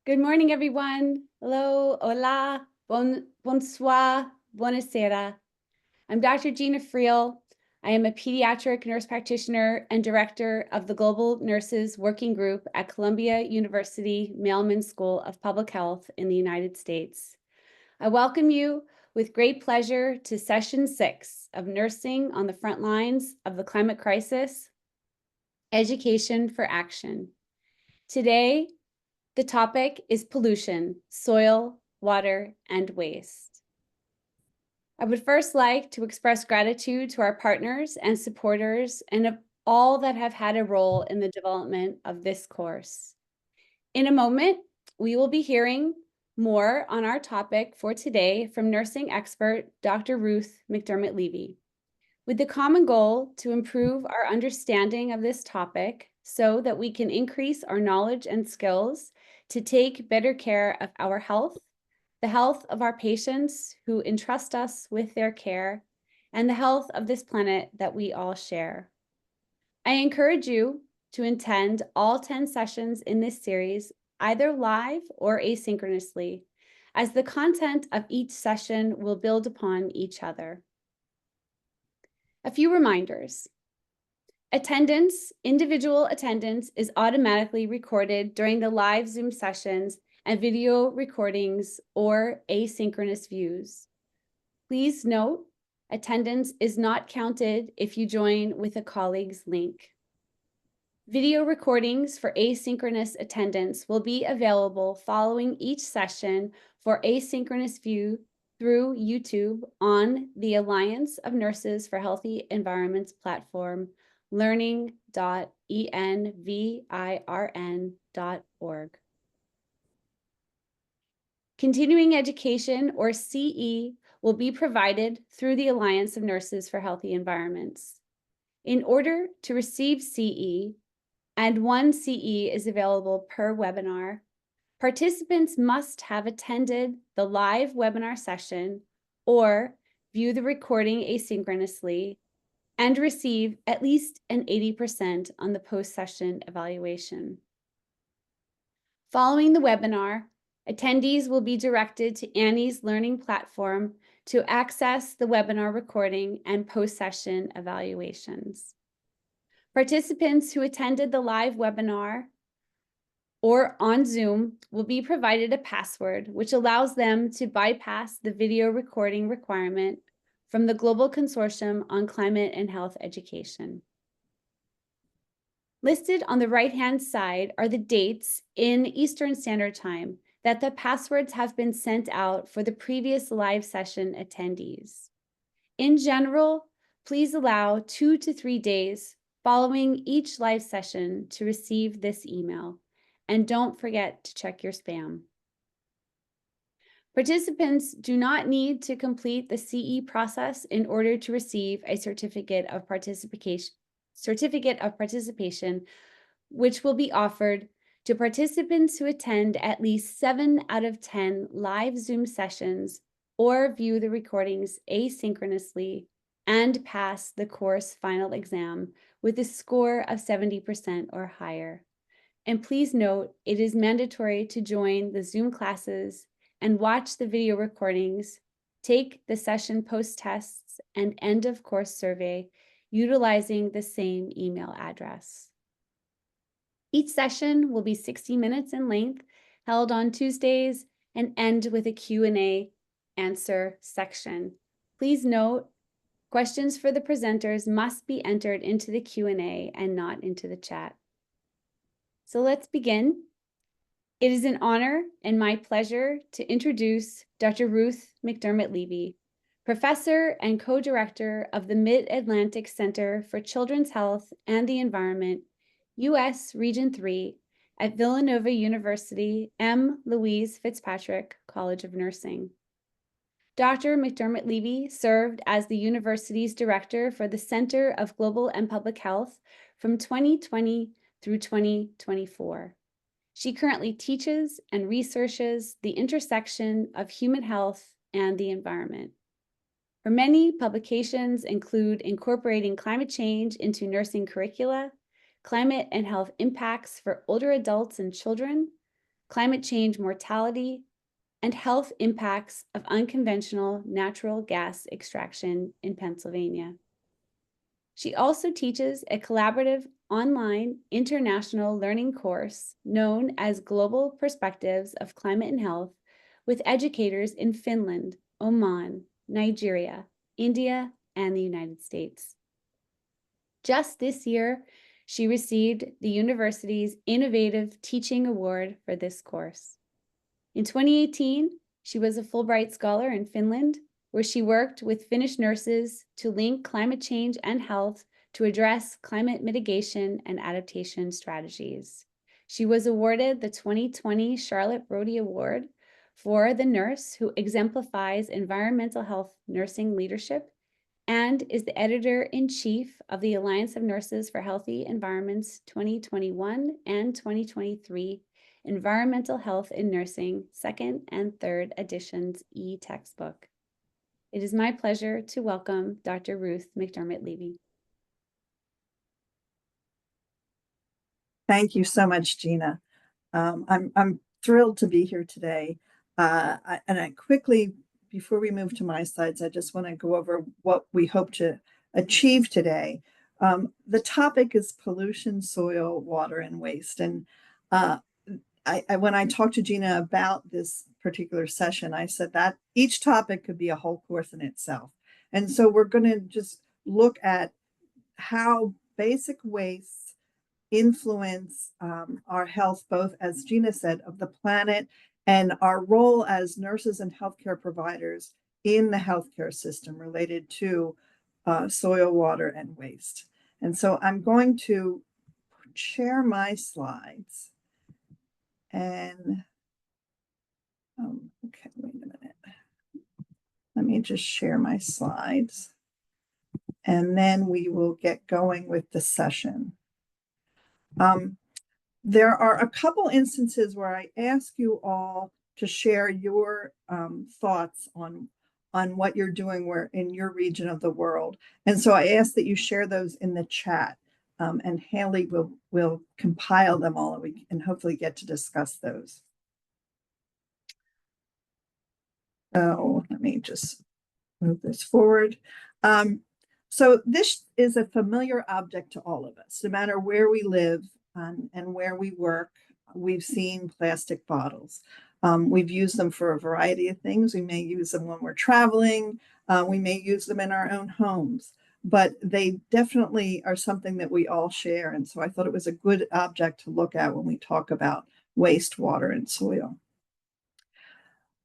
Good morning, everyone. Hello, hola, bonsoir, buonasera. I'm Dr. Gina Friel. I am a pediatric nurse practitioner and director of the Global Nurses Working Group at Columbia University Mailman School of Public Health in the United States. I welcome you with great pleasure to session 6 of Nursing on the Front Lines of the Climate Crisis, Education for Action. Today, the topic is pollution, soil, water, and waste. I would first like to express gratitude to our partners and supporters and of all that have had a role in the development of this course. In a moment, we will be hearing more on our topic for today from nursing expert Dr. Ruth McDermott-Levy, with the common goal to improve our understanding of this topic so that we can increase our knowledge and skills to take better care of our health, the health of our patients who entrust us with their care, and the health of this planet that we all share. I encourage you to attend all 10 sessions in this series, either live or asynchronously, as the content of each session will build upon each other. A few reminders. Individual attendance is automatically recorded during the live Zoom sessions and video recordings or asynchronous views. Please note, attendance is not counted if you join with a colleague's link. Video recordings for asynchronous attendance will be available following each session for asynchronous view through YouTube on the Alliance of Nurses for Healthy Environments platform, learning.envirn.org. Continuing education, or CE, will be provided through the Alliance of Nurses for Healthy Environments. In order to receive CE, and one CE is available per webinar, participants must have attended the live webinar session or view the recording asynchronously and receive at least an 80% on the post-session evaluation. Following the webinar, attendees will be directed to Annie's learning platform to access the webinar recording and post-session evaluations. Participants who attended the live webinar or on Zoom will be provided a password which allows them to bypass the video recording requirement from the Global Consortium on Climate and Health Education. Listed on the right-hand side are the dates in Eastern Standard Time that the passwords have been sent out for the previous live session attendees. In general, please allow 2 to 3 days following each live session to receive this email, and don't forget to check your spam. Participants do not need to complete the CE process in order to receive a certificate of participation, which will be offered to participants who attend at least 7 out of 10 live Zoom sessions or view the recordings asynchronously and pass the course final exam with a score of 70% or higher. And please note, it is mandatory to join the Zoom classes and watch the video recordings, take the session post-tests and end of course survey utilizing the same email address. Each session will be 60 minutes in length, held on Tuesdays, and end with a Q&A answer section. Please note, questions for the presenters must be entered into the Q&A and not into the chat. So let's begin. It is an honor and my pleasure to introduce Dr. Ruth McDermott-Levy, professor and co-director of the Mid-Atlantic Center for Children's Health and the Environment, U.S. Region 3 at Villanova University M. Louise Fitzpatrick College of Nursing. Dr. McDermott-Levy served as the university's director for the Center of Global and Public Health from 2020 through 2024. She currently teaches and researches the intersection of human health and the environment. Her many publications include incorporating climate change into nursing curricula, climate and health impacts for older adults and children, climate change mortality, and health impacts of unconventional natural gas extraction in Pennsylvania. She also teaches a collaborative online international learning course known as Global Perspectives of Climate and Health with educators in Finland, Oman, Nigeria, India, and the United States. Just this year, she received the university's Innovative Teaching Award for this course. In 2018, she was a Fulbright Scholar in Finland, where she worked with Finnish nurses to link climate change and health to address climate mitigation and adaptation strategies. She was awarded the 2020 Charlotte Brody Award for the nurse who exemplifies environmental health nursing leadership and is the editor-in-chief of the Alliance of Nurses for Healthy Environments 2021 and 2023 Environmental Health in Nursing, 2nd and 3rd editions e-textbook. It is my pleasure to welcome Dr. Ruth McDermott-Levy. Thank you so much, Gina. I'm thrilled to be here today. I quickly, before we move to my slides, I just want to go over what we hope to achieve today. The topic is pollution, soil, water, and waste. And when I talked to Gina about this particular session, I said that each topic could be a whole course in itself. And so we're going to just look at how basic wastes influence our health, both, as Gina said, of the planet and our role as nurses and healthcare providers in the healthcare system related to soil, water, and waste. And so I'm going to share my slides. And, okay, wait a minute. Let me just share my slides. And then we will get going with the session. There are a couple instances where I ask you all to share your thoughts on what you're doing in your region of the world. And so I ask that you share those in the chat, and Haley will compile them all, and we can hopefully get to discuss those. So let me just move this forward. So this is a familiar object to all of us. No matter where we live and where we work, we've seen plastic bottles. We've used them for a variety of things. We may use them when we're traveling. We may use them in our own homes, but they definitely are something that we all share. And so I thought it was a good object to look at when we talk about waste, water, and soil.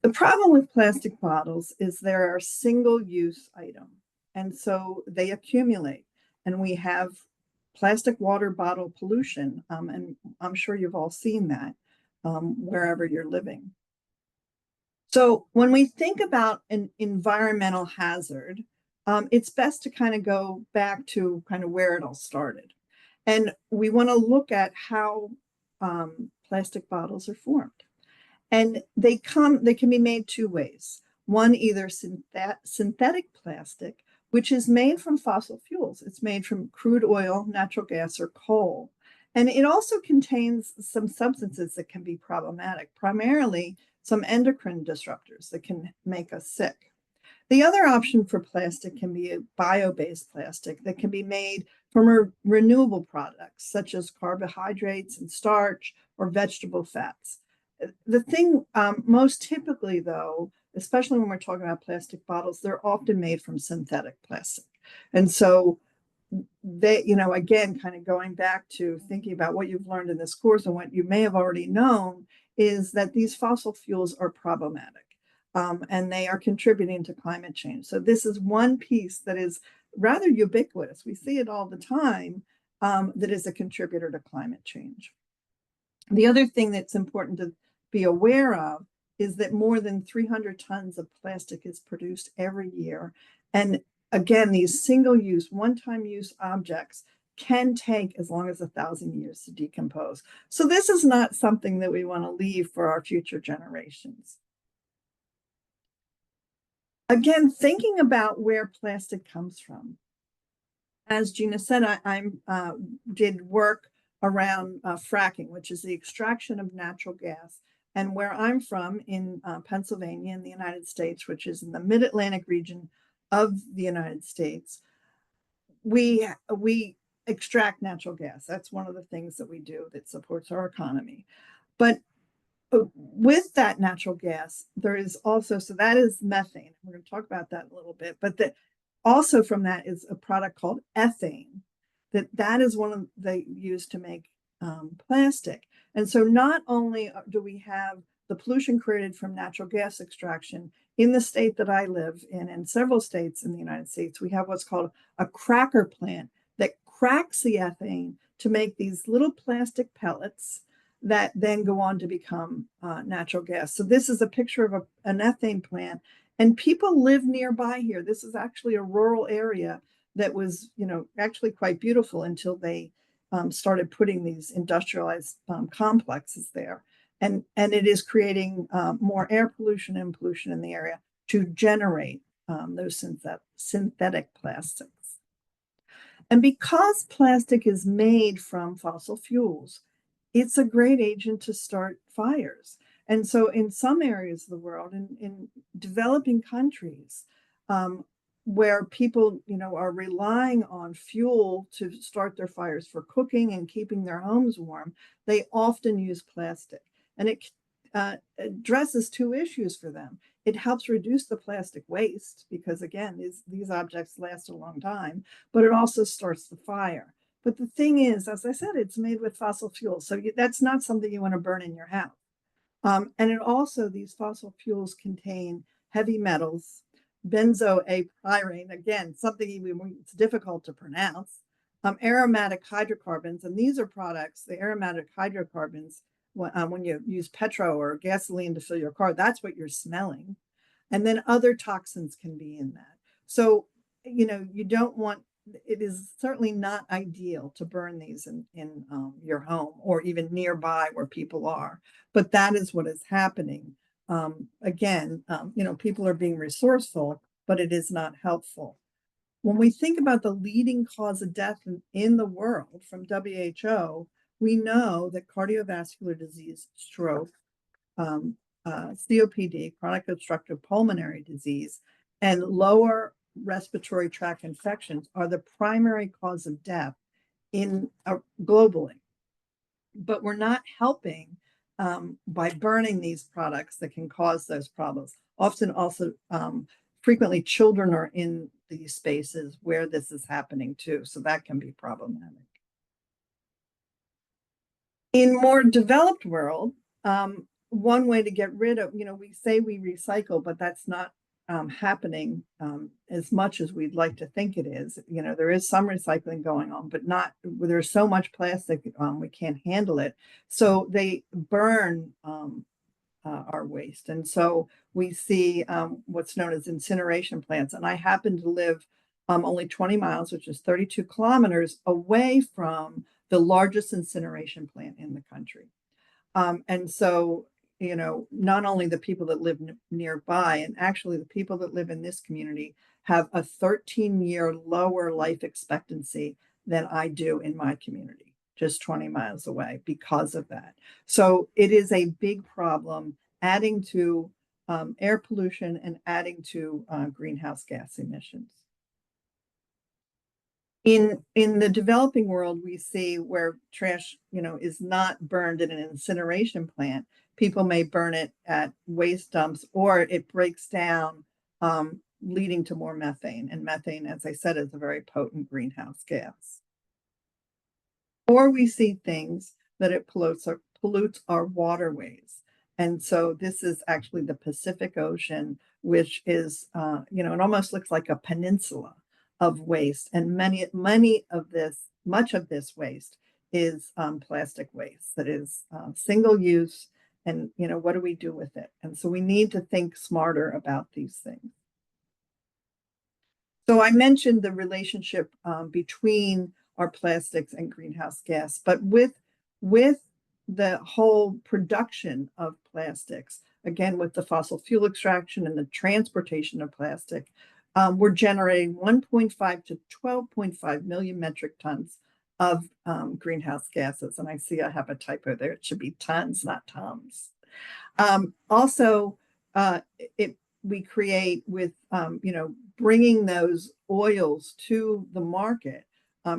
The problem with plastic bottles is they're a single-use item. And so they accumulate, and we have plastic water bottle pollution. And I'm sure you've all seen that wherever you're living. So when we think about an environmental hazard, it's best to kind of go back to kind of where it all started. And we want to look at how plastic bottles are formed. And they can be made two ways. One, either synthetic plastic, which is made from fossil fuels. It's made from crude oil, natural gas, or coal. And it also contains some substances that can be problematic, primarily some endocrine disruptors that can make us sick. The other option for plastic can be a bio-based plastic that can be made from renewable products, such as carbohydrates and starch or vegetable fats. The thing most typically, though, especially when we're talking about plastic bottles, they're often made from synthetic plastic. And so they, again, kind of going back to thinking about what you've learned in this course and what you may have already known is that these fossil fuels are problematic and they are contributing to climate change. So this is one piece that is rather ubiquitous. We see it all the time that is a contributor to climate change. The other thing that's important to be aware of is that more than 300 tons of plastic is produced every year. And again, these single-use, one-time use objects can take as long as 1,000 years to decompose. So this is not something that we want to leave for our future generations. Again, thinking about where plastic comes from. As Gina said, I did work around fracking, which is the extraction of natural gas And where I'm from in Pennsylvania in the United States, which is in the mid-Atlantic region of the United States, we extract natural gas. That's one of the things that we do that supports our economy. But with that natural gas, there is also, so that is methane. We're going to talk about that a little bit, but also from that is a product called ethane. That is one of they use to make plastic. And so not only do we have the pollution created from natural gas extraction in the state that I live in, and several states in the United States, we have what's called a cracker plant that cracks the ethane to make these little plastic pellets that then go on to become natural gas. So this is a picture of an ethane plant, and people live nearby here. This is actually a rural area that was, actually quite beautiful until they started putting these industrialized complexes there. And it is creating more air pollution and pollution in the area to generate those synthetic plastics. And because plastic is made from fossil fuels, it's a great agent to start fires. And so in some areas of the world, in developing countries, where people, are relying on fuel to start their fires for cooking and keeping their homes warm, they often use plastic. And it addresses two issues for them. It helps reduce the plastic waste because, again, these objects last a long time, but it also starts the fire. But the thing is, as I said, it's made with fossil fuels. So that's not something you want to burn in your house. And it also, these fossil fuels contain heavy metals, benzoapyrene, again, something it's difficult to pronounce, aromatic hydrocarbons. And these are products, the aromatic hydrocarbons, when you use petrol or gasoline to fill your car, that's what you're smelling. And then other toxins can be in that. So, you don't want, it is certainly not ideal to burn these in your home or even nearby where people are. But that is what is happening. Again, people are being resourceful, but it is not helpful. When we think about the leading cause of death in the world from WHO, we know that cardiovascular disease, stroke, COPD, chronic obstructive pulmonary disease, and lower respiratory tract infections are the primary cause of death globally. But we're not helping by burning these products that can cause those problems. Often also, frequently children are in these spaces where this is happening too, so that can be problematic. In more developed world, one way to get rid of, we say we recycle, but that's not happening as much as we'd like to think it is. There is some recycling going on, but not, there's so much plastic, we can't handle it. So they burn our waste. And so we see what's known as incineration plants. And I happen to live only 20 miles, which is 32 kilometers away from the largest incineration plant in the country. And so, not only the people that live nearby, and actually the people that live in this community have a 13-year lower life expectancy than I do in my community, just 20 miles away because of that. So it is a big problem, adding to air pollution and adding to greenhouse gas emissions. In the developing world, we see where trash, is not burned in an incineration plant. People may burn it at waste dumps, or it breaks down, leading to more methane. And methane, as I said, is a very potent greenhouse gas. Or we see things that it pollutes our waterways. And so this is actually the Pacific Ocean, which is, it almost looks like a peninsula of waste. And much of this waste is plastic waste that is single use. And, what do we do with it? And so we need to think smarter about these things. So I mentioned the relationship between our plastics and greenhouse gas, but with the whole production of plastics, again, with the fossil fuel extraction and the transportation of plastic, we're generating 1.5 to 12.5 million metric tons of greenhouse gases. And I see I have a typo there. It should be tons, not tons. Also, we create with, bringing those oils to the market.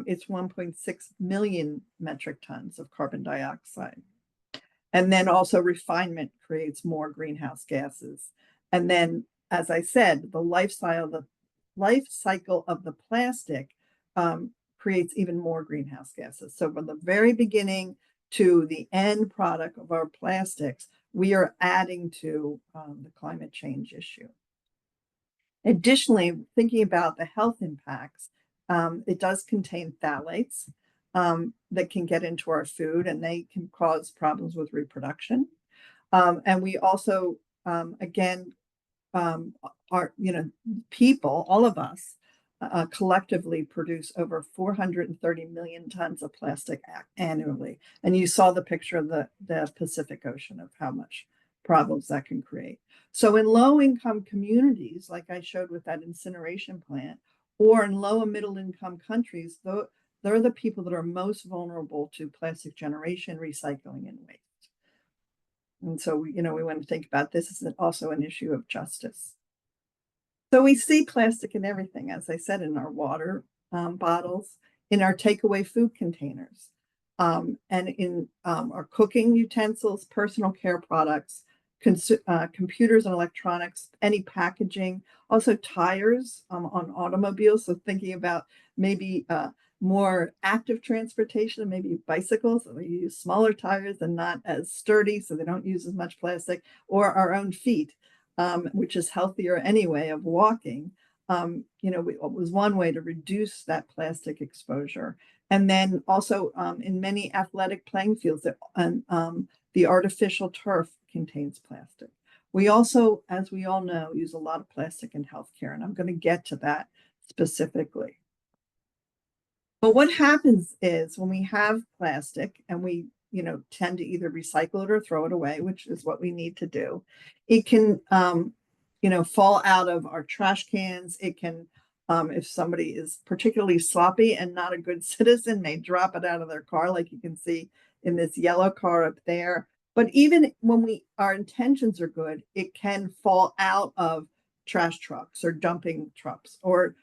It's 1.6 million metric tons of carbon dioxide. And then also refinement creates more greenhouse gases. And then, as I said, the life cycle of the plastic creates even more greenhouse gases. So from the very beginning to the end product of our plastics, we are adding to the climate change issue. Additionally, thinking about the health impacts, it does contain phthalates that can get into our food, and they can cause problems with reproduction. And we also, again, people, all of us, collectively produce over 430 million tons of plastic annually. And you saw the picture of the Pacific Ocean of how much problems that can create. So in low-income communities, like I showed with that incineration plant, or in low and middle-income countries, they're the people that are most vulnerable to plastic generation, recycling, and waste. And so, we want to think about this as also an issue of justice. So we see plastic in everything, as I said, in our water bottles, in our takeaway food containers, and in our cooking utensils, personal care products, computers and electronics, any packaging, also tires on automobiles. So thinking about maybe more active transportation, maybe bicycles, so they use smaller tires and not as sturdy, so they don't use as much plastic, or our own feet, which is healthier anyway of walking. It was one way to reduce that plastic exposure. And then also in many athletic playing fields, the artificial turf contains plastic. We also, as we all know, use a lot of plastic in healthcare, and I'm going to get to that specifically. But what happens is when we have plastic and we, tend to either recycle it or throw it away, which is what we need to do, it can, fall out of our trash cans. It can, if somebody is particularly sloppy and not a good citizen, may drop it out of their car, like you can see in this yellow car up there. But even when our intentions are good, it can fall out of trash trucks or dumping trucks, or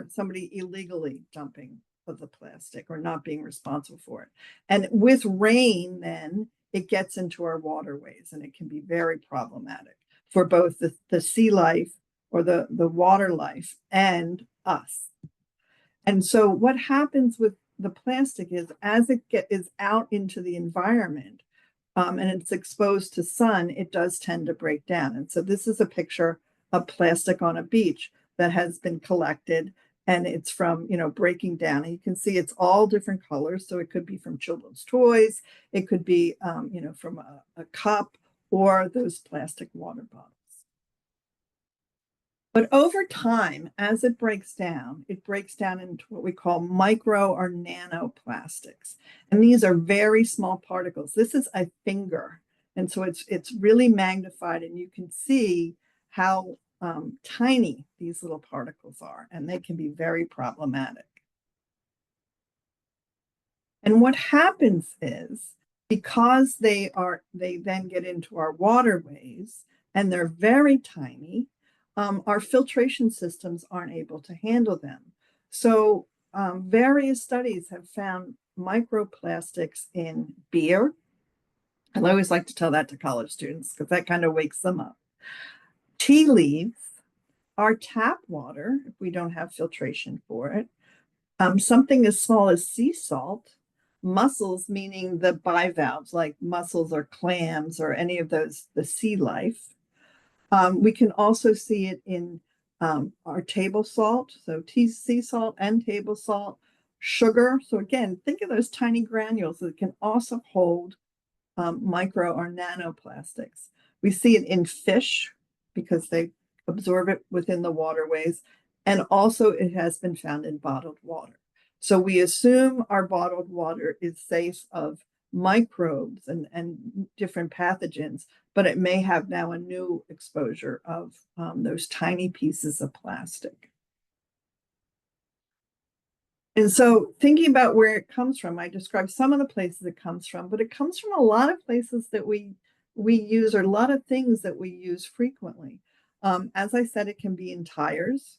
somebody illegally dumping of the plastic or not being responsible for it. And with rain, then it gets into our waterways, and it can be very problematic for both the sea life or the water life and us. And so what happens with the plastic is, as it is out into the environment, and it's exposed to sun, it does tend to break down. And so this is a picture of plastic on a beach that has been collected, and it's from, breaking down. And you can see it's all different colors. So it could be from children's toys. It could be, from a cup or those plastic water bottles. But over time, as it breaks down into what we call micro or nanoplastics. And these are very small particles. This is a finger. And so it's really magnified, and you can see how tiny these little particles are, and they can be very problematic. And what happens is, because they then get into our waterways and they're very tiny, our filtration systems aren't able to handle them. So various studies have found microplastics in beer. I always like to tell that to college students because that kind of wakes them up. Tea leaves, our tap water, if we don't have filtration for it, something as small as sea salt, mussels, meaning the bivalves like mussels or clams or any of those, the sea life. We can also see it in our table salt, so sea salt and table salt, sugar. So again, think of those tiny granules that can also hold micro or nanoplastics. We see it in fish because they absorb it within the waterways, and also it has been found in bottled water. So we assume our bottled water is safe of microbes and different pathogens, but it may have now a new exposure of those tiny pieces of plastic. And so thinking about where it comes from, I described some of the places it comes from, but it comes from a lot of places that we we use are a lot of things that we use frequently. As I said, it can be in tires.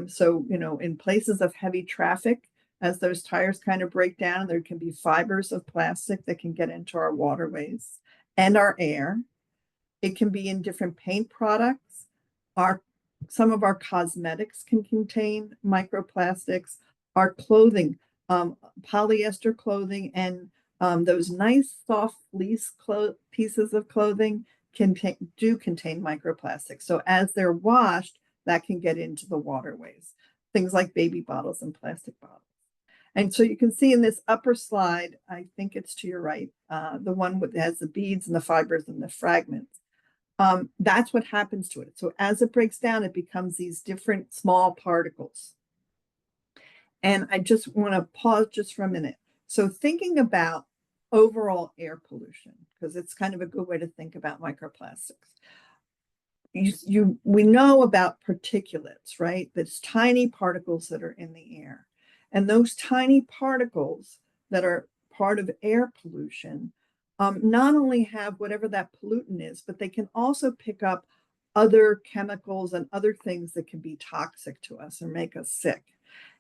So, in places of heavy traffic, as those tires kind of break down, there can be fibers of plastic that can get into our waterways and our air. It can be in different paint products. Some of our cosmetics can contain microplastics. Our clothing, polyester clothing, and those nice soft fleece pieces of clothing do contain microplastics. So as they're washed, that can get into the waterways. Things like baby bottles and plastic bottles. And so you can see in this upper slide, I think it's to your right, the one that has the beads and the fibers and the fragments. That's what happens to it. So as it breaks down, it becomes these different small particles. And I just want to pause just for a minute. So thinking about overall air pollution, because it's kind of a good way to think about microplastics. We know about particulates, right? There's tiny particles that are in the air. And those tiny particles that are part of air pollution not only have whatever that pollutant is, but they can also pick up other chemicals and other things that can be toxic to us or make us sick.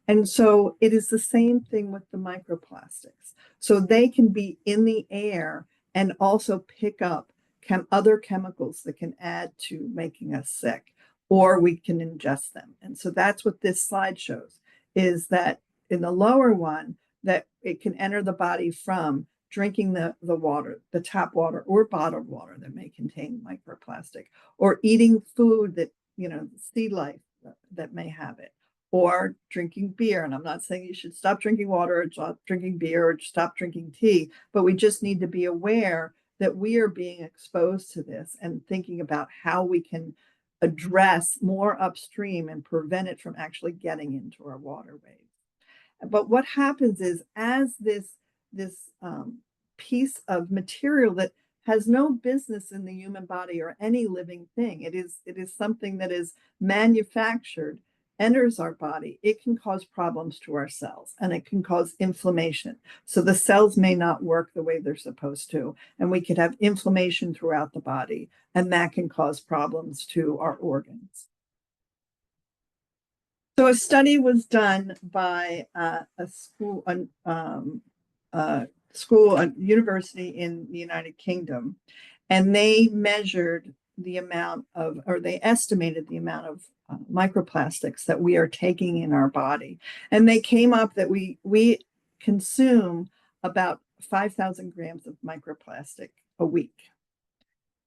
And so it is the same thing with the microplastics. So they can be in the air and also pick up other chemicals that can add to making us sick, or we can ingest them. And so that's what this slide shows, is that in the lower one, that it can enter the body from drinking the water, the tap water or bottled water that may contain microplastic, or eating food that, sea life that may have it, or drinking beer. And I'm not saying you should stop drinking water or stop drinking beer or stop drinking tea, but we just need to be aware that we are being exposed to this and thinking about how we can address more upstream and prevent it from actually getting into our waterways. But what happens is, as this piece of material that has no business in the human body or any living thing, it is something that is manufactured, enters our body, it can cause problems to our cells and it can cause inflammation. So the cells may not work the way they're supposed to, and we could have inflammation throughout the body, and that can cause problems to our organs. So a study was done by a university in the United Kingdom, and they measured the amount of, or they estimated the amount of microplastics that we are taking in our body. And they came up that we consume about 5,000 grams of microplastic a week.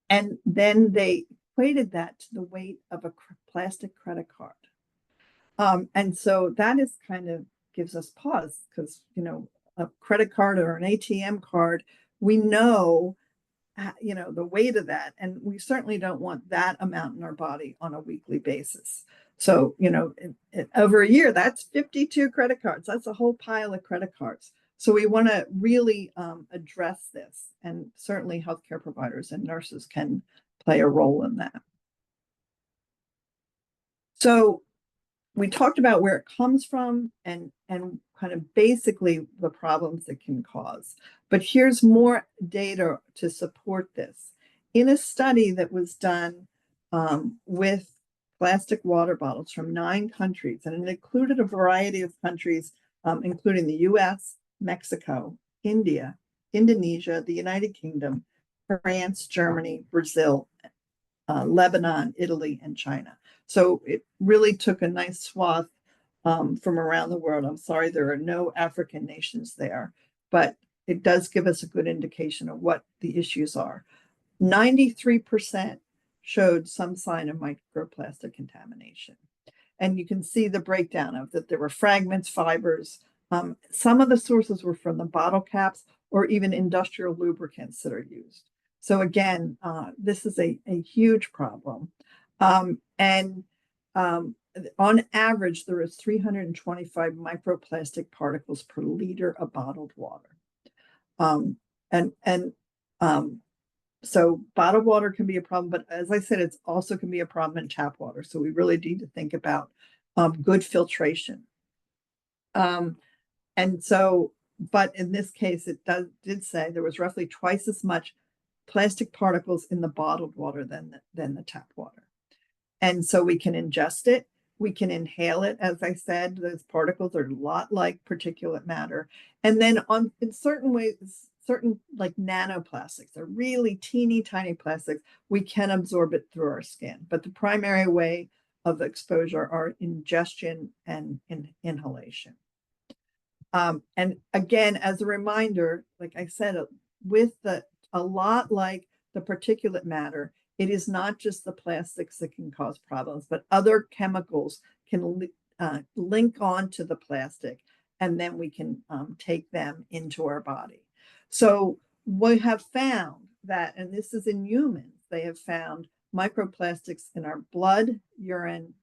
And then they equated that to the weight of a plastic credit card. And so that is kind of gives us pause, because, a credit card or an ATM card, we know, the weight of that. And we certainly don't want that amount in our body on a weekly basis. So, over a year, that's 52 credit cards. That's a whole pile of credit cards. So we want to really address this. And certainly healthcare providers and nurses can play a role in that. So we talked about where it comes from and kind of basically the problems it can cause. But here's more data to support this. In a study that was done with plastic water bottles from 9 countries, and it included a variety of countries, including the US, Mexico, India, Indonesia, the United Kingdom, France, Germany, Brazil, Lebanon, Italy, and China. So it really took a nice swath from around the world. I'm sorry, there are no African nations there, but it does give us a good indication of what the issues are. 93% showed some sign of microplastic contamination. And you can see the breakdown of that there were fragments, fibers. Some of the sources were from the bottle caps or even industrial lubricants that are used. So again, this is a huge problem. And on average, there is 325 microplastic particles per liter of bottled water. So bottled water can be a problem, but as I said, it's also can be a problem in tap water. So we really need to think about good filtration. And so, but in this case, it did say there was roughly twice as much plastic particles in the bottled water than the tap water. And so we can ingest it. We can inhale it. As I said, those particles are a lot like particulate matter. And then in certain ways, certain like nanoplastics are really teeny tiny plastics. We can absorb it through our skin. But the primary way of exposure are ingestion and inhalation. And again, as a reminder, like I said, with a lot like the particulate matter, it is not just the plastics that can cause problems, but other chemicals can link on to the plastic, and then we can take them into our body. So we have found that, and this is in humans, they have found microplastics in our blood, urine,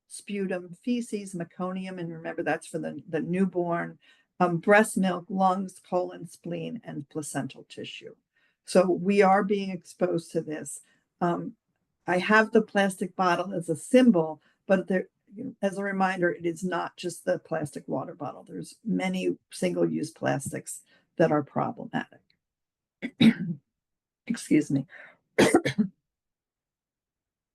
sputum, feces, meconium, and remember that's for the newborn, breast milk, lungs, colon, spleen, and placental tissue. So we are being exposed to this. I have the plastic bottle as a symbol, but there, as a reminder, it is not just the plastic water bottle. There's many single-use plastics that are problematic. Excuse me.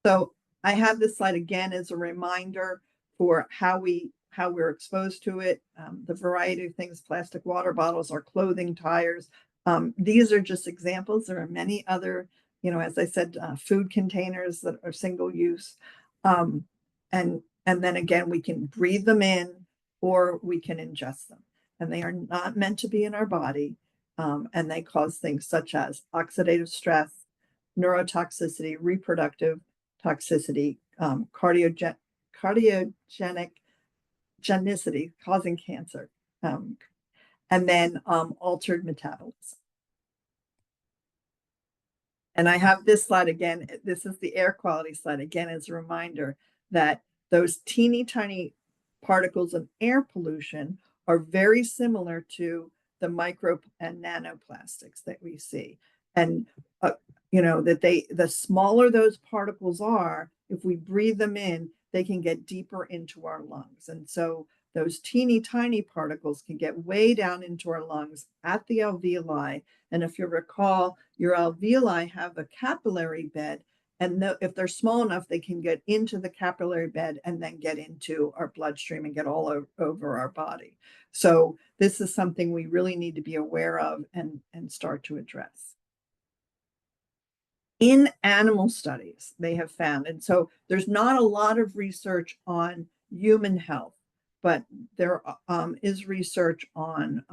So I have this slide again as a reminder for how we're exposed to it. The variety of things: plastic water bottles, our clothing, tires. These are just examples. There are many other, as I said, food containers that are single use. And then again, we can breathe them in or we can ingest them. And they are not meant to be in our body. And they cause things such as oxidative stress, neurotoxicity, reproductive toxicity, cardiogenic genicity, causing cancer, and then altered metabolism. And I have this slide again. This is the air quality slide again as a reminder that those teeny tiny particles of air pollution are very similar to the micro and nanoplastics that we see. And that the smaller those particles are, if we breathe them in, they can get deeper into our lungs. And so those teeny tiny particles can get way down into our lungs at the alveoli. And if you recall, your alveoli have a capillary bed. And if they're small enough, they can get into the capillary bed and then get into our bloodstream and get all over our body. So this is something we really need to be aware of and start to address. In animal studies, they have found, and so there's not a lot of research on human health, but there is research on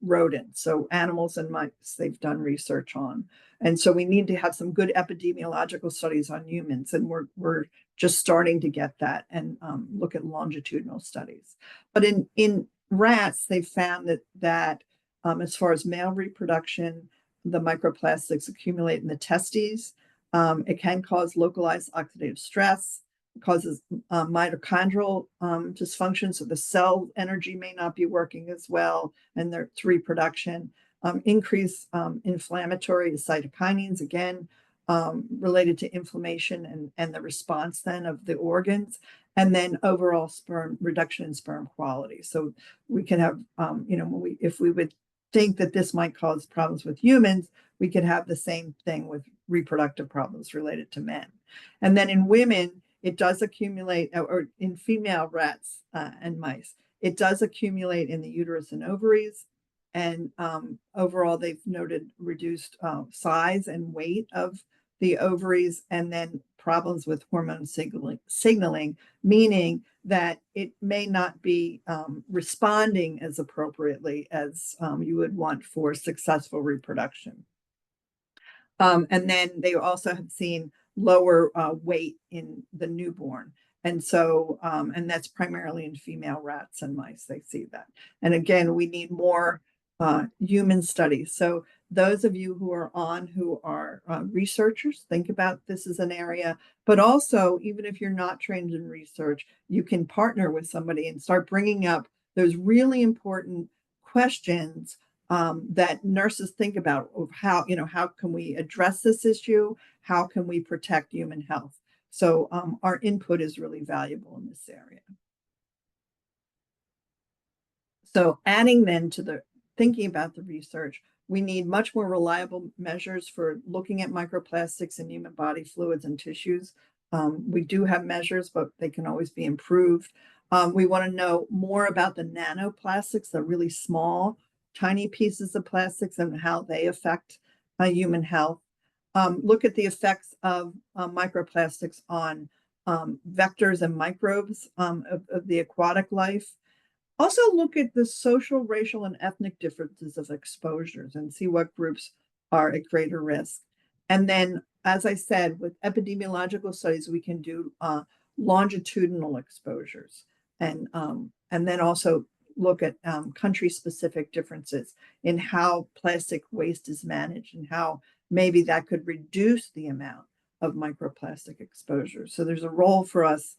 rodents, so animals and mice they've done research on. And so we need to have some good epidemiological studies on humans, and we're just starting to get that and look at longitudinal studies. But in rats, they've found that as far as male reproduction, the microplastics accumulate in the testes. It can cause localized oxidative stress. It causes mitochondrial dysfunction, so the cell energy may not be working as well, and it's reproduction. Increase inflammatory cytokinins, again, related to inflammation and the response then of the organs, and then overall sperm reduction in sperm quality. So we can have, if we would think that this might cause problems with humans, we could have the same thing with reproductive problems related to men. And then in women, it does accumulate, or in female rats and mice, it does accumulate in the uterus and ovaries. And overall, they've noted reduced size and weight of the ovaries, and then problems with hormone signaling, meaning that it may not be responding as appropriately as you would want for successful reproduction. And then they also have seen lower weight in the newborn. And so, and that's primarily in female rats and mice, they see that. And again, we need more human studies. So those of you who are researchers, think about this as an area, but also, even if you're not trained in research, you can partner with somebody and start bringing up those really important questions that nurses think about of how can we address this issue? How can we protect human health? So our input is really valuable in this area. So adding then to the thinking about the research, We need much more reliable measures for looking at microplastics in human body fluids and tissues. We do have measures, but they can always be improved. We want to know more about the nanoplastics, the really small, tiny pieces of plastics and how they affect human health. Look at the effects of microplastics on vectors and microbes of the aquatic life. Also look at the social, racial, and ethnic differences of exposures and see what groups are at greater risk. And then, as I said, with epidemiological studies, we can do longitudinal exposures and then also look at country-specific differences in how plastic waste is managed and how maybe that could reduce the amount of microplastic exposure. So there's a role for us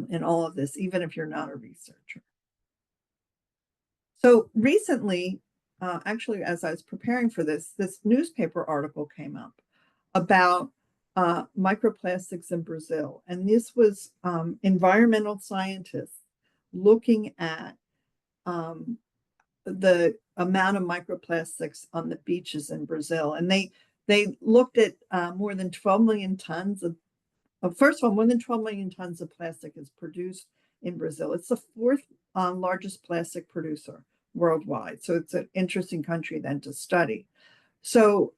in all of this, even if you're not a researcher. So recently, actually, as I was preparing for this newspaper article came up about microplastics in Brazil. And this was environmental scientists looking at the amount of microplastics on the beaches in Brazil. And they looked at more than 12 million tons of first of all, more than 12 million tons of plastic is produced in Brazil. It's the fourth largest plastic producer worldwide. So it's an interesting country then to study. So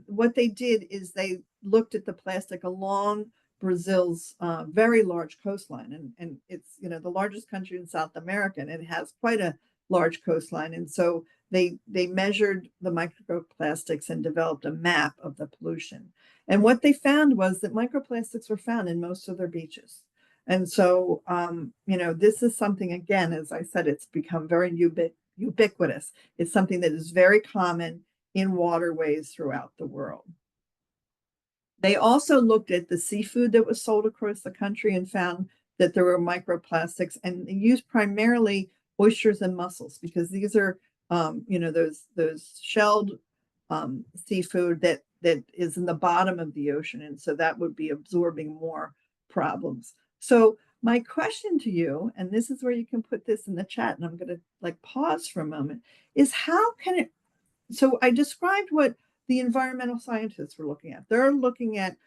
what they did is they looked at the plastic along Brazil's very large coastline. And it's, the largest country in South America, and it has quite a large coastline. And so they measured the microplastics and developed a map of the pollution. And what they found was that microplastics were found in most of their beaches. And so, this is something, again, as I said, it's become very ubiquitous. It's something that is very common in waterways throughout the world. They also looked at the seafood that was sold across the country and found that there were microplastics, and they used primarily oysters and mussels because these are, those shelled seafood that is in the bottom of the ocean. And so that would be absorbing more problems. So my question to you, and this is where you can put this in the chat, and I'm going to pause for a moment, is how can it, so I described what the environmental scientists were looking at. They're looking at,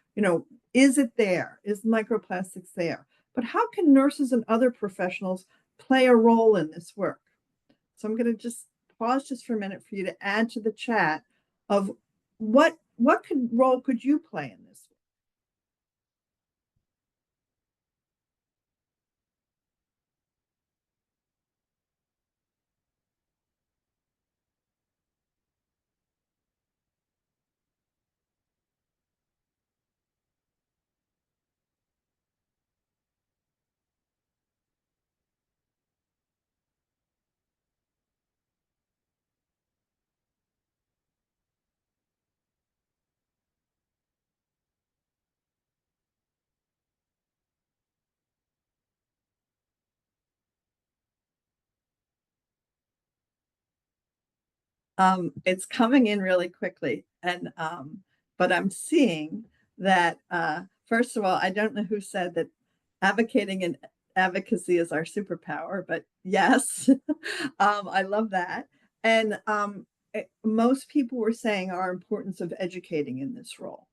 is it there? Is microplastics there? But how can nurses and other professionals play a role in this work? So I'm going to just pause just for a minute for you to add to the chat of what role could you play in this? It's coming in really quickly, and but I'm seeing that first of all, I don't know who said that advocating and advocacy is our superpower, but yes, I love that. And most people were saying our importance of educating in this role.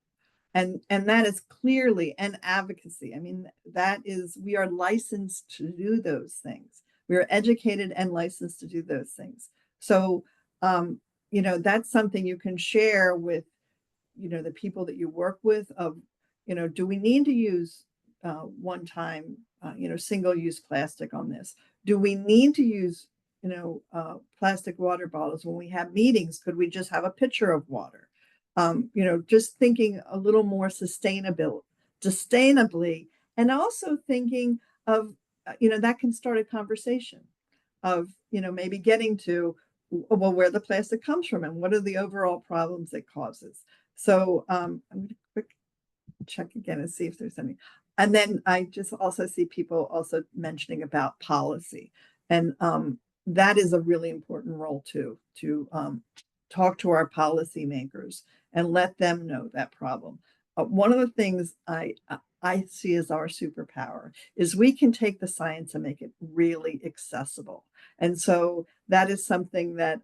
And that is clearly an advocacy. I mean, that is, we are licensed to do those things. We are educated and licensed to do those things. So, that's something you can share with, the people that you work with of, do we need to use one-time, single-use plastic on this? Do we need to use, plastic water bottles when we have meetings? Could we just have a pitcher of water? Just thinking a little more sustainably, and also thinking of, that can start a conversation of, maybe getting to, well, where the plastic comes from and what are the overall problems it causes. So I'm going to quick check again and see if there's any. And then I just also see people also mentioning about policy. And that is a really important role too, to talk to our policymakers and let them know that problem. One of the things I see as our superpower is we can take the science and make it really accessible. And so that is something that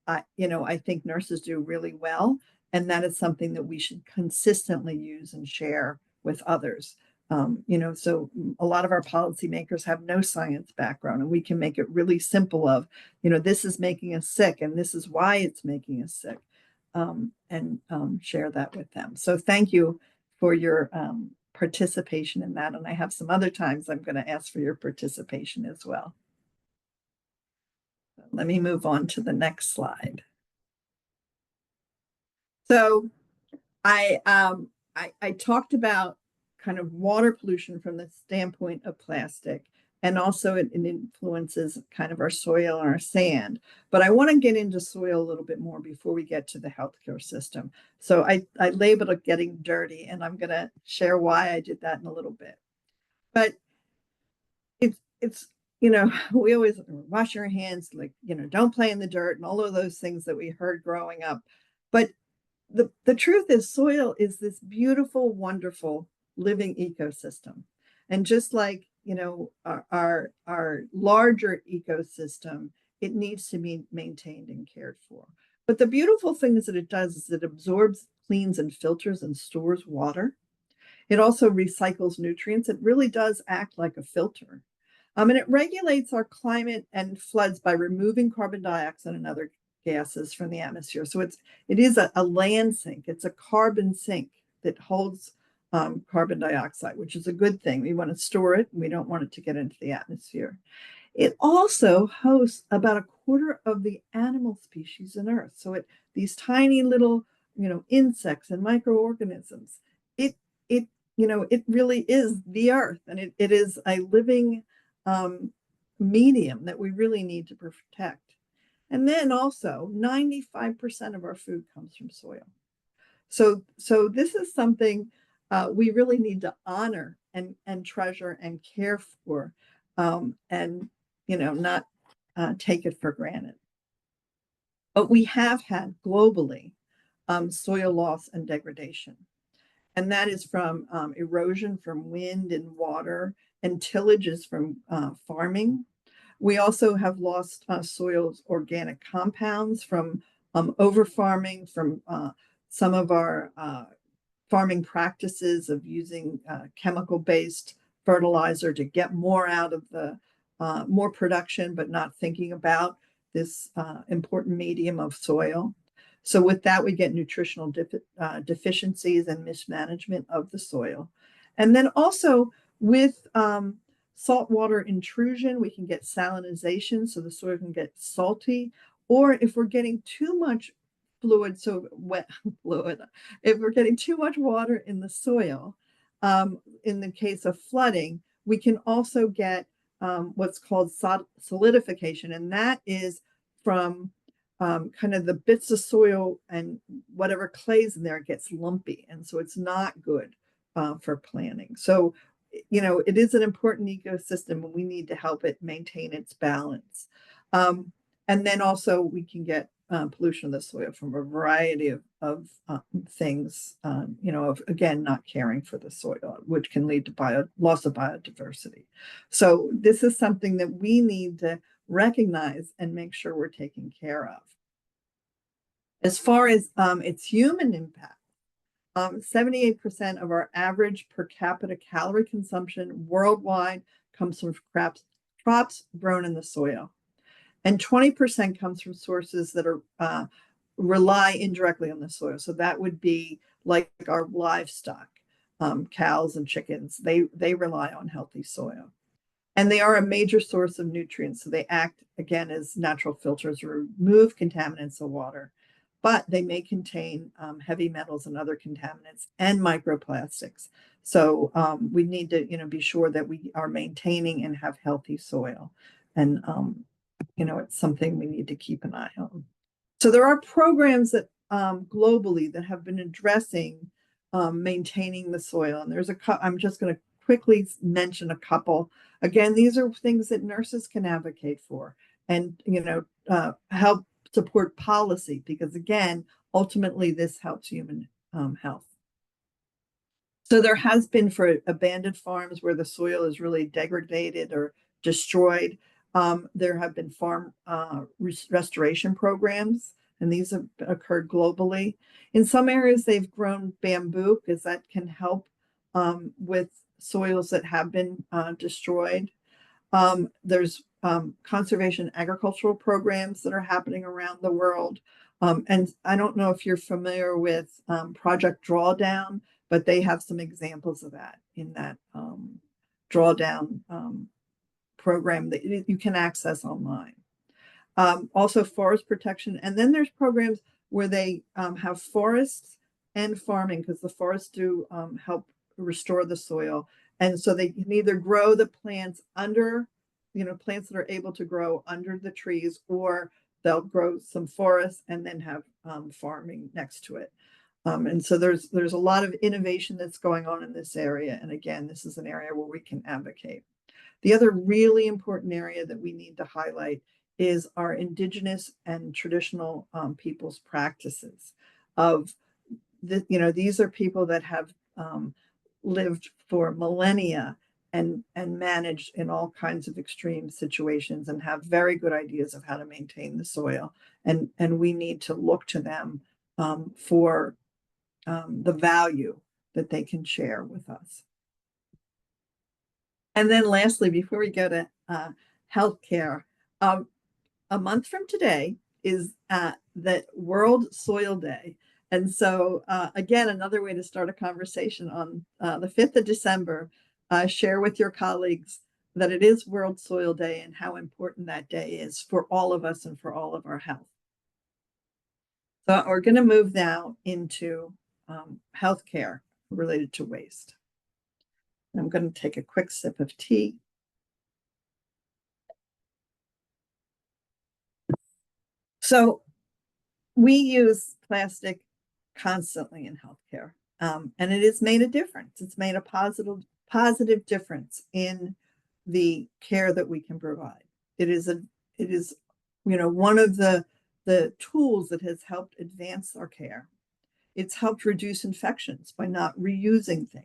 I think nurses do really well, and that is something that we should consistently use and share with others. So a lot of our policymakers have no science background, and we can make it really simple of, this is making us sick, and this is why it's making us sick, and share that with them. So thank you for your participation in that. And I have some other times I'm going to ask for your participation as well. Let me move on to the next slide. So I talked about kind of water pollution from the standpoint of plastic, and also it influences kind of our soil and our sand. But I want to get into soil a little bit more before we get to the healthcare system. So I labeled it getting dirty, and I'm going to share why I did that in a little bit. But it's we always wash your hands, like, don't play in the dirt and all of those things that we heard growing up. But the truth is, soil is this beautiful, wonderful living ecosystem. And just like, our larger ecosystem, it needs to be maintained and cared for. But the beautiful thing is that it does is it absorbs, cleans, and filters and stores water. It also recycles nutrients. It really does act like a filter. And it regulates our climate and floods by removing carbon dioxide and other gases from the atmosphere. So it is a land sink. It's a carbon sink that holds carbon dioxide, which is a good thing. We want to store it, and we don't want it to get into the atmosphere. It also hosts about a quarter of the animal species on Earth. So these tiny little, insects and microorganisms. It really is the Earth, and it is a living medium that we really need to protect. And then also 95% of our food comes from soil. So this is something we really need to honor and treasure and care for, and not take it for granted. But we have had globally soil loss and degradation. And that is from erosion from wind and water, and tillages from farming. We also have lost soil's organic compounds from over farming, from some of our farming practices of using chemical-based fertilizer to get more out of the more production, but not thinking about this important medium of soil. So with that, we get nutritional deficiencies and mismanagement of the soil. And then also with saltwater intrusion, we can get salinization, so the soil can get salty. Or if we're getting too much fluid, so wet fluid, if we're getting too much water in the soil, in the case of flooding, we can also get what's called solidification. And that is from kind of the bits of soil and whatever clay's in there, it gets lumpy. And so it's not good for planting. So, it is an important ecosystem, and we need to help it maintain its balance. And then also we can get pollution of the soil from a variety of things, again, not caring for the soil, which can lead to loss of biodiversity. So this is something that we need to recognize and make sure we're taking care of. As far as its human impact, 78% of our average per capita calorie consumption worldwide comes from crops grown in the soil. And 20% comes from sources that are rely indirectly on the soil. So that would be like our livestock, cows and chickens. They rely on healthy soil. And they are a major source of nutrients. So they act, again, as natural filters to remove contaminants of water. But they may contain heavy metals and other contaminants and microplastics. So we need to, be sure that we are maintaining and have healthy soil. And, it's something we need to keep an eye on. So there are programs that globally that have been addressing maintaining the soil. And I'm just going to quickly mention a couple. Again, these are things that nurses can advocate for and, help support policy, because again, ultimately this helps human health. So there has been, for abandoned farms where the soil is really degraded or destroyed, there have been farm restoration programs and these have occurred globally. In some areas, they've grown bamboo because that can help with soils that have been destroyed. There's conservation agricultural programs that are happening around the world. And I don't know if you're familiar with Project Drawdown, but they have some examples of that in that drawdown program that you can access online. Also forest protection. And then there's programs where they have forests and farming, because the forests do help restore the soil. And so they can either grow the plants under, plants that are able to grow under the trees, or they'll grow some forests and then have farming next to it. And so there's a lot of innovation that's going on in this area. And again, this is an area where we can advocate. The other really important area that we need to highlight is our indigenous and traditional people's practices of these are people that have lived for millennia and managed in all kinds of extreme situations and have very good ideas of how to maintain the soil. And we need to look to them for the value that they can share with us. And then lastly, before we go to healthcare, a month from today is the World Soil Day. And so again, another way to start a conversation on the 5th of December, share with your colleagues that it is World Soil Day and how important that day is for all of us and for all of our health. So we're going to move now into healthcare related to waste. I'm going to take a quick sip of tea. So we use plastic constantly in healthcare, and it has made a difference. It's made a positive difference in the care that we can provide. It is one of the tools that has helped advance our care. It's helped reduce infections by not reusing things.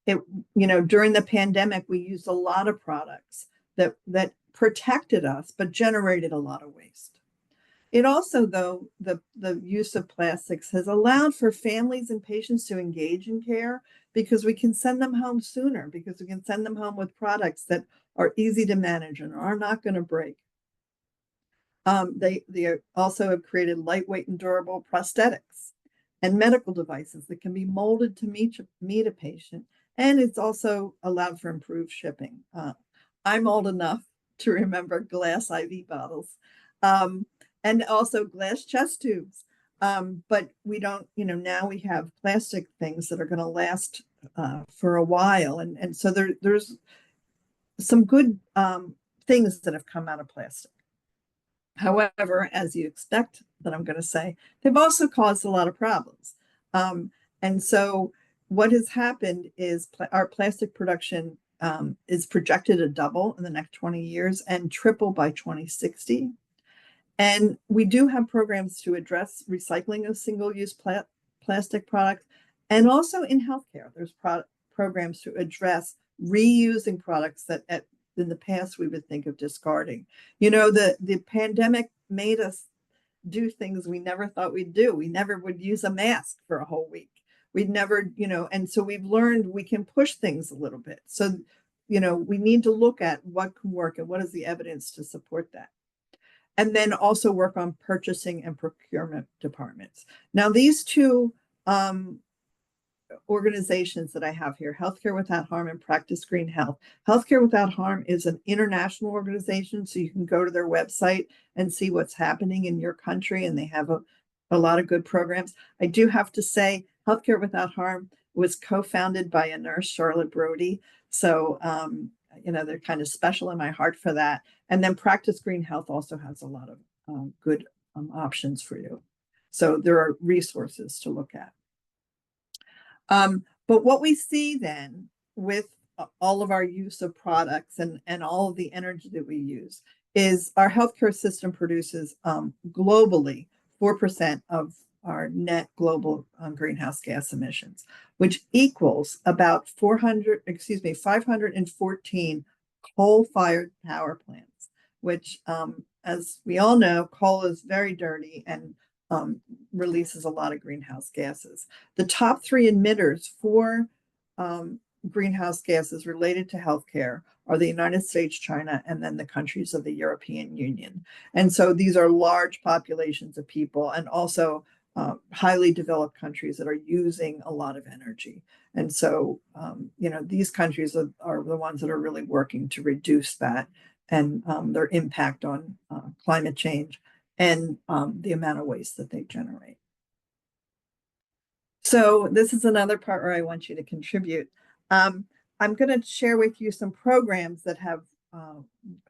During the pandemic, we used a lot of products that protected us, but generated a lot of waste. It also, though, the use of plastics has allowed for families and patients to engage in care, because we can send them home sooner, because we can send them home with products that are easy to manage and are not going to break. They also have created lightweight and durable prosthetics and medical devices that can be molded to meet a patient. And it's also allowed for improved shipping. I'm old enough to remember glass IV bottles and also glass chest tubes. But we don't, now we have plastic things that are going to last for a while. And so there's some good things that have come out of plastic. However, as you expect that I'm going to say, they've also caused a lot of problems. And so what has happened is our plastic production is projected to double in the next 20 years and triple by 2060. And we do have programs to address recycling of single-use plastic products. And also in healthcare, there's programs to address reusing products that in the past we would think of discarding. The pandemic made us do things we never thought we'd do. We never would use a mask for a whole week. We'd never, and so we've learned we can push things a little bit. So, we need to look at what can work and what is the evidence to support that. And then also work on purchasing and procurement departments. Now, these two organizations that I have here, Healthcare Without Harm and Practice Green Health. Healthcare Without Harm is an international organization, so you can go to their website and see what's happening in your country, and they have a lot of good programs. I do have to say, Healthcare Without Harm was co-founded by a nurse, Charlotte Brody, so they're kind of special in my heart for that. And then Practice Green Health also has a lot of good options for you. So there are resources to look at. But what we see then with all of our use of products and all of the energy that we use is our healthcare system produces globally 4% of our net global greenhouse gas emissions, which equals about 514 coal-fired power plants, which as we all know, coal is very dirty and releases a lot of greenhouse gases. The top three emitters for greenhouse gases related to healthcare are the United States, China, and then the countries of the European Union. And so these are large populations of people and also highly developed countries that are using a lot of energy. And so, these countries are the ones that are really working to reduce that and their impact on climate change and the amount of waste that they generate. So this is another part where I want you to contribute. I'm going to share with you some programs that have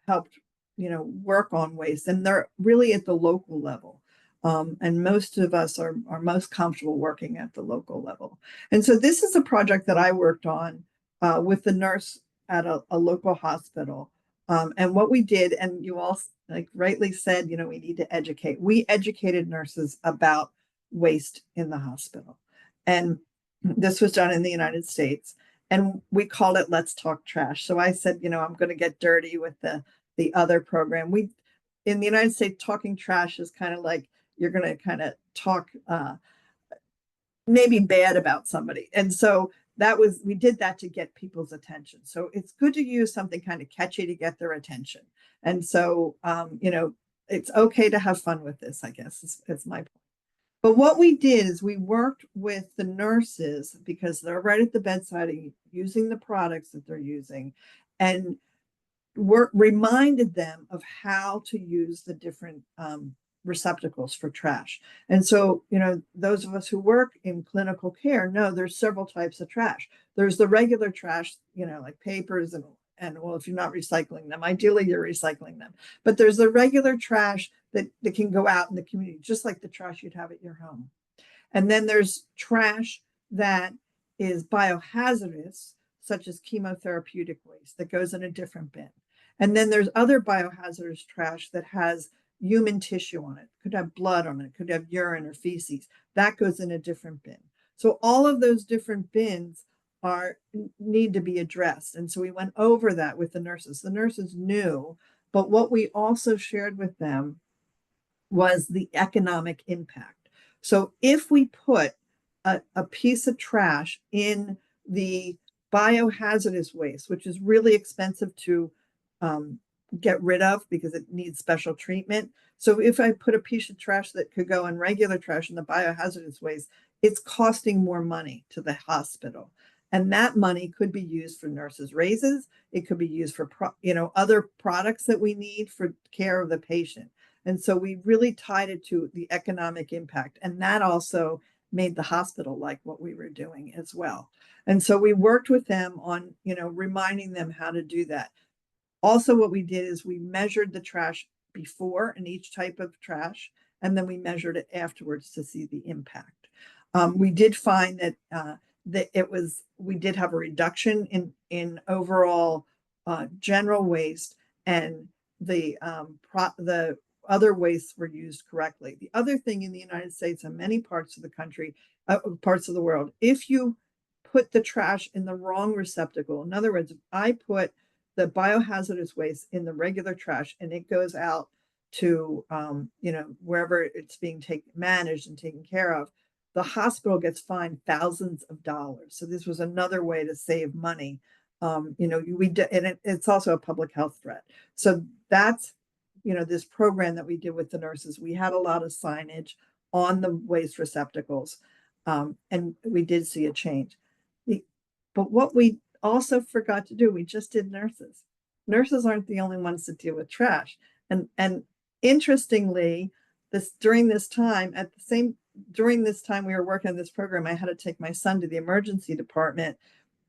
helped, work on waste, and they're really at the local level. And most of us are most comfortable working at the local level. And so this is a project that I worked on with the nurse at a local hospital. And what we did, and you all like rightly said, we need to educate. We educated nurses about waste in the hospital. And this was done in the United States. And we called it Let's Talk Trash. So I said, I'm going to get dirty with the other program. In the United States, talking trash is kind of like you're going to kind of talk maybe bad about somebody. And so we did that to get people's attention. So it's good to use something kind of catchy to get their attention. And so, it's okay to have fun with this, I guess, is my point. But what we did is we worked with the nurses because they're right at the bedside using the products that they're using, and reminded them of how to use the different receptacles for trash. And so, those of us who work in clinical care know there's several types of trash. There's the regular trash, like papers and well, if you're not recycling them, ideally you're recycling them. But there's the regular trash that can go out in the community, just like the trash you'd have at your home. And then there's trash that is biohazardous, such as chemotherapeutic waste, that goes in a different bin. And then there's other biohazardous trash that has human tissue on it. Could have blood on it, could have urine or feces. That goes in a different bin. So all of those different bins need to be addressed. And so we went over that with the nurses. The nurses knew, but what we also shared with them was the economic impact. So if we put a piece of trash in the biohazardous waste, which is really expensive to get rid of because it needs special treatment. So if I put a piece of trash that could go in regular trash in the biohazardous waste, it's costing more money to the hospital. And that money could be used for nurses' raises. It could be used for, other products that we need for care of the patient. And so we really tied it to the economic impact. And that also made the hospital like what we were doing as well. And so we worked with them on, reminding them how to do that. Also, what we did is we measured the trash before in each type of trash, and then we measured it afterwards to see the impact. We did find that we did have a reduction in overall general waste, and the other wastes were used correctly. The other thing in the United States and many parts of the country, parts of the world, if you put the trash in the wrong receptacle, in other words, if I put the biohazardous waste in the regular trash and it goes out to wherever it's being managed and taken care of, the hospital gets fined thousands of dollars. So this was another way to save money. And it's also a public health threat. So that's this program that we did with the nurses. We had a lot of signage on the waste receptacles, and we did see a change. But what we also forgot to do, we just did nurses. Nurses aren't the only ones that deal with trash. And interestingly, during this time we were working on this program, I had to take my son to the emergency department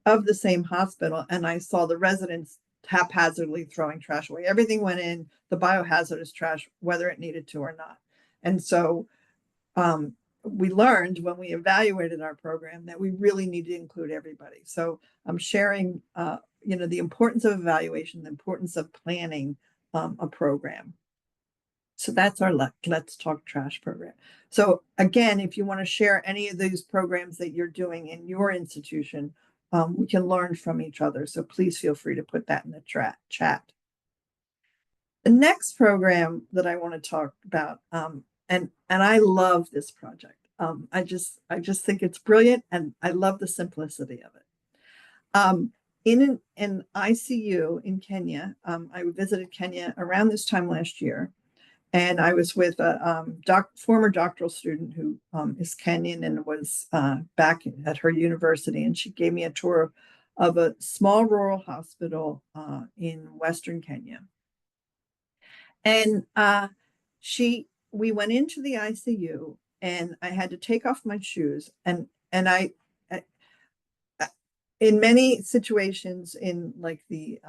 of the same hospital, and I saw the residents haphazardly throwing trash away. Everything went in the biohazardous trash, whether it needed to or not. And so we learned when we evaluated our program that we really need to include everybody. So I'm sharing, the importance of evaluation, the importance of planning a program. So that's our Let's Talk Trash program. So again, if you want to share any of these programs that you're doing in your institution, we can learn from each other. So please feel free to put that in the chat. The next program that I want to talk about, and I love this project. I just think it's brilliant, and I love the simplicity of it. In an ICU in Kenya, I visited Kenya around this time last year, and I was with a former doctoral student who is Kenyan and was back at her university, and she gave me a tour of a small rural hospital in Western Kenya. And we went into the ICU, and I had to take off my shoes, and I in many situations in like the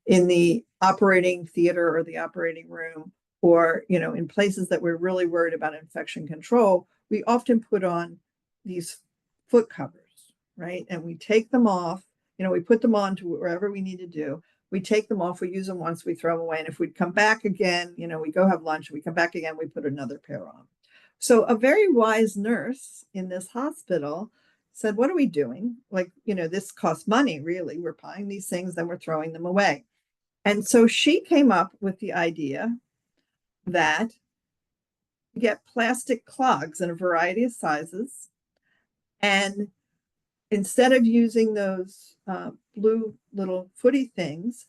in the operating theater or the operating room, or in places that we're really worried about infection control, we often put on these foot covers, right? And we take them off, we put them on to wherever we need to do. We take them off, we use them once, we throw them away. And if we'd come back again, we go have lunch, we come back again, we put another pair on. So a very wise nurse in this hospital said, what are we doing? Like, this costs money, really. We're buying these things, then we're throwing them away. And so she came up with the idea that you get plastic clogs in a variety of sizes. And instead of using those blue little footy things,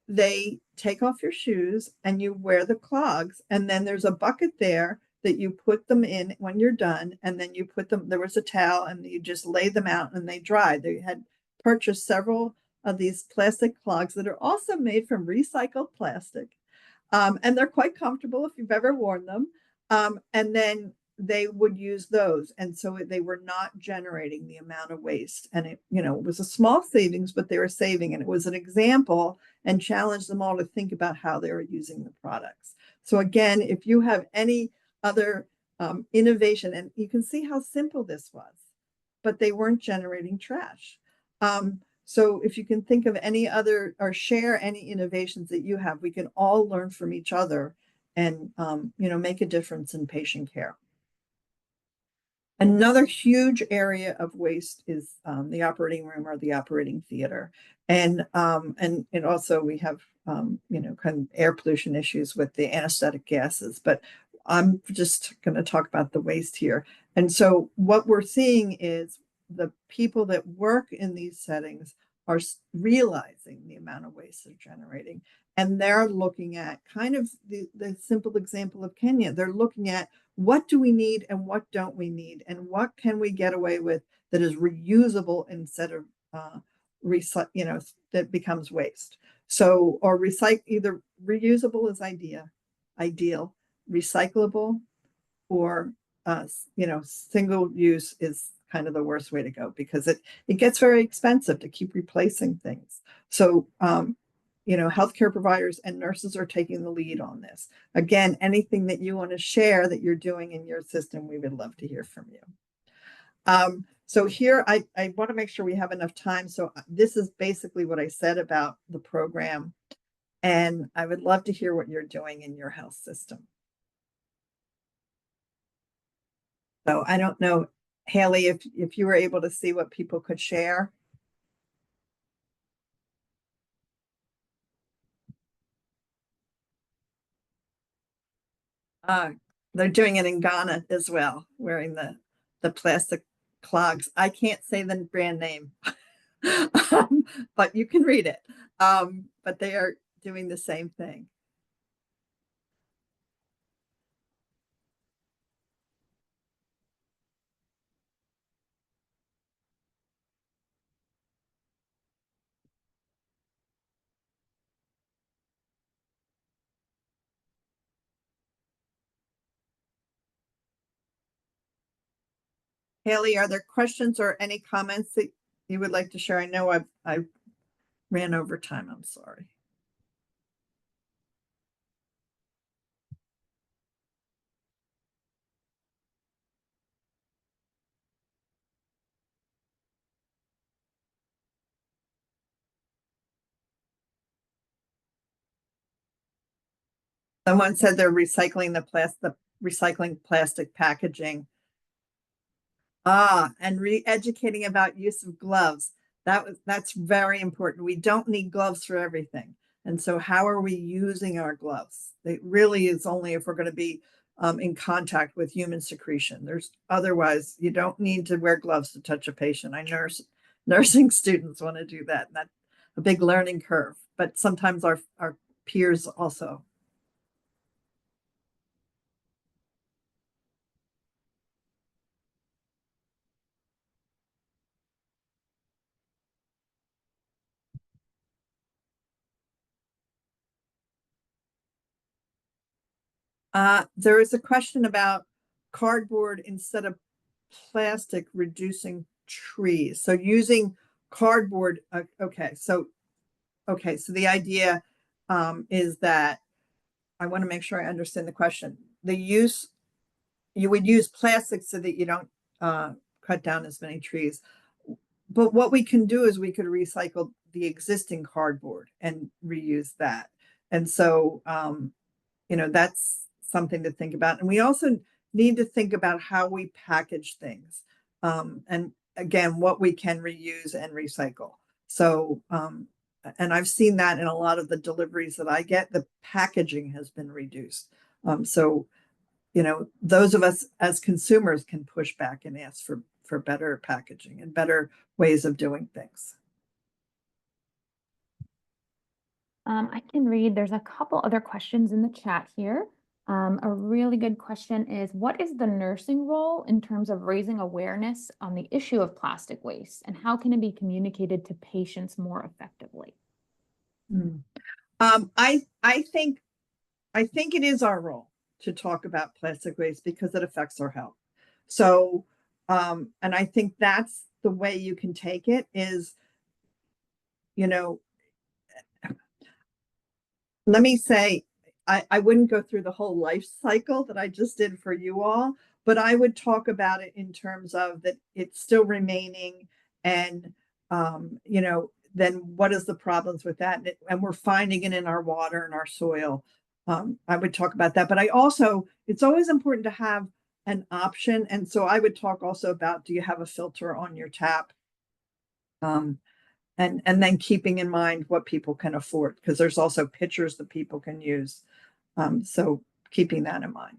they take off your shoes and you wear the clogs. And then there's a bucket there that you put them in when you're done, and then you put them, there was a towel, and you just lay them out and they dried. They had purchased several of these plastic clogs that are also made from recycled plastic. And they're quite comfortable if you've ever worn them. And then they would use those. And so they were not generating the amount of waste. And it was a small savings, but they were saving. And it was an example and challenged them all to think about how they were using the products. So again, if you have any other innovation, and you can see how simple this was, but they weren't generating trash. So if you can think of any other or share any innovations that you have, we can all learn from each other and make a difference in patient care. Another huge area of waste is the operating room or the operating theater, and also we have kind of air pollution issues with the anesthetic gases. But I'm just going to talk about the waste here. And so what we're seeing is the people that work in these settings are realizing the amount of waste they're generating, and they're looking at kind of the simple example of Kenya. They're looking at what do we need and what don't we need, and what can we get away with that is reusable instead of that becomes waste. So, or either reusable is ideal, recyclable, or single use is kind of the worst way to go, because it gets very expensive to keep replacing things. So healthcare providers and nurses are taking the lead on this. Again, anything that you want to share that you're doing in your system, we would love to hear from you. So here, I want to make sure we have enough time. So this is basically what I said about the program, and I would love to hear what you're doing in your health system. So I don't know, Haley, if you were able to see what people could share. They're doing it in Ghana as well, wearing the plastic clogs. I can't say the brand name, but you can read it. But they are doing the same thing. Haley, are there questions or any comments that you would like to share? I know I ran over time. I'm sorry. Someone said they're recycling recycling plastic packaging. And re-educating about use of gloves. That's very important. We don't need gloves for everything. And so how are we using our gloves? It really is only if we're going to be in contact with human secretion. Otherwise, you don't need to wear gloves to touch a patient. Nursing students want to do that. And that's a big learning curve, but sometimes our peers also. There is a question about cardboard instead of plastic reducing trees. So using cardboard. Okay. So the idea is that I want to make sure I understand the question. You would use plastic so that you don't cut down as many trees. But what we can do is we could recycle the existing cardboard and reuse that. And so, that's something to think about. And we also need to think about how we package things. And again, what we can reuse and recycle. So, and I've seen that in a lot of the deliveries that I get, the packaging has been reduced. So, those of us as consumers can push back and ask for better packaging and better ways of doing things. I can read, there's a couple other questions in the chat here. A really good question is, what is the nursing role in terms of raising awareness on the issue of plastic waste, and how can it be communicated to patients more effectively? I think it is our role to talk about plastic waste because it affects our health. So, and I think that's the way you can take it is, let me say, I wouldn't go through the whole life cycle that I just did for you all, but I would talk about it in terms of that it's still remaining and, then what is the problems with that? And we're finding it in our water and our soil. I would talk about that, but it's always important to have an option. And so I would talk also about, do you have a filter on your tap? And then keeping in mind what people can afford, because there's also pitchers that people can use. So keeping that in mind.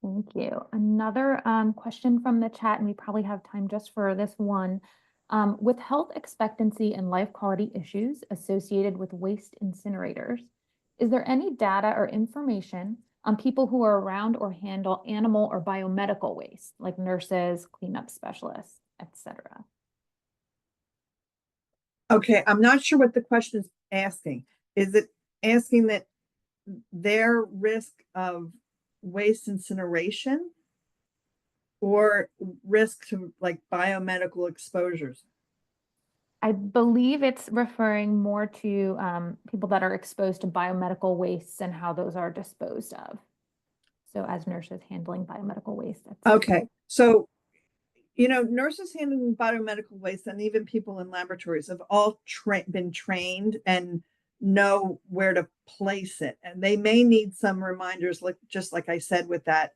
Thank you. Another question from the chat, and we probably have time just for this one. With health expectancy and life quality issues associated with waste incinerators, is there any data or information on people who are around or handle animal or biomedical waste, like nurses, cleanup specialists, etc.? Okay, I'm not sure what the question is asking. Is it asking that their risk of waste incineration or risk to like biomedical exposures? I believe it's referring more to people that are exposed to biomedical wastes and how those are disposed of. So as nurses handling biomedical waste. Okay, so, nurses handling biomedical waste and even people in laboratories have all been trained and know where to place it. And they may need some reminders, just like I said, with that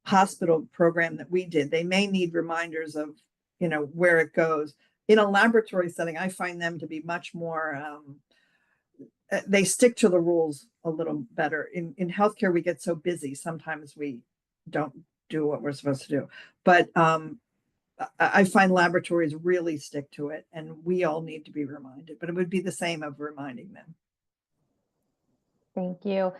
hospital program that we did, they may need reminders of, where it goes. In a laboratory setting, I find them to be much more, they stick to the rules a little better. In healthcare, we get so busy. Sometimes we don't do what we're supposed to do. But I find laboratories really stick to it, and we all need to be reminded. But it would be the same of reminding them. Thank you.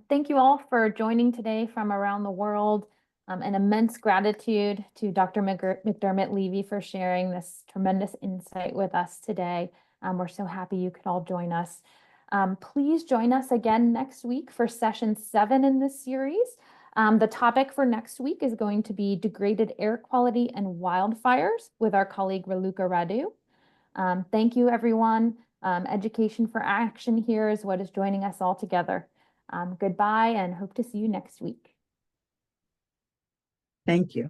Thank you all for joining today from around the world. An immense gratitude to Dr. McDermott-Levy for sharing this tremendous insight with us today. We're so happy you could all join us. Please join us again next week for session 7 in this series. The topic for next week is going to be degraded air quality and wildfires with our colleague Raluca Radu. Thank you, everyone. Education for Action here is what is joining us all together. Goodbye, and hope to see you next week. Thank you.